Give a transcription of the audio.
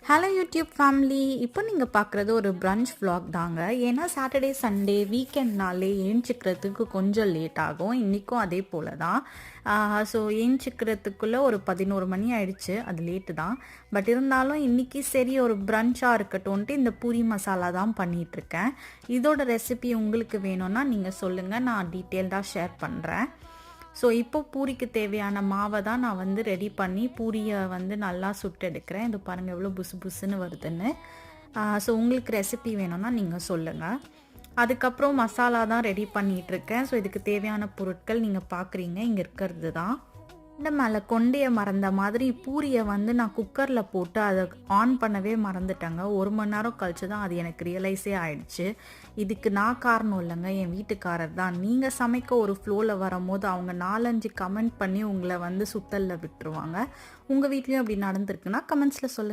Hello YouTube family. இப்போ நீங்கள் பார்க்குறது ஒரு பிரஞ்ச் vlog தாங்க. ஏன்னா சாட்டர்டே சண்டே வீக்கெண்ட்னாலே ஏஞ்சிக்கிறதுக்கு கொஞ்சம் லேட் ஆகும். இன்றைக்கும் அதே போல் தான். ஸோ ஏஞ்சிக்கிறதுக்குள்ளே ஒரு 11 மணி ஆயிடுச்சு. அது லேட்டு தான். பட் இருந்தாலும் இன்றைக்கி சரி ஒரு பிரஞ்சாக இருக்கட்டும்ன்ட்டு இந்த பூரி மசாலா தான் பண்ணிகிட்ருக்கேன். இதோட ரெசிபி உங்களுக்கு வேணும்னா நீங்கள் சொல்லுங்கள், நான் டீட்டெயில்டாக ஷேர் பண்ணுறேன். ஸோ இப்போ பூரிக்கு தேவையான மாவை தான் நான் வந்து ரெடி பண்ணி பூரியை வந்து நல்லா சுட்டு எடுக்கிறேன். இது பாருங்கள் எவ்வளோ புசு புசுன்னு வருதுன்னு. ஸோ உங்களுக்கு ரெசிபி வேணும்னா நீங்கள் சொல்லுங்கள். அதுக்கப்புறம் மசாலா தான் ரெடி பண்ணிகிட்ருக்கேன். ஸோ இதுக்கு தேவையான பொருட்கள் நீங்கள் பார்க்குறீங்க, இங்கே இருக்கிறது தான். இந்த மேலே கொண்டைய மறந்த மாதிரி பூரியை வந்து நான் குக்கரில் போட்டு அதை ஆன் பண்ணவே மறந்துட்டேங்க. 1 மணி நேரம் கழிச்சு தான் அது எனக்கு ரியலைஸே ஆயிடுச்சு. இதுக்கு நான் காரணம் இல்லைங்க, என் வீட்டுக்காரர் தான். நீங்கள் சமைக்க ஒரு ஃப்ளோவில் வரும்போது அவங்க 4-5 கமெண்ட் பண்ணி உங்களை வந்து சுத்தலில் விட்டுருவாங்க. உங்கள் வீட்லேயும் அப்படி நடந்திருக்குன்னா கமெண்ட்ஸில் சொல்லுங்கள்.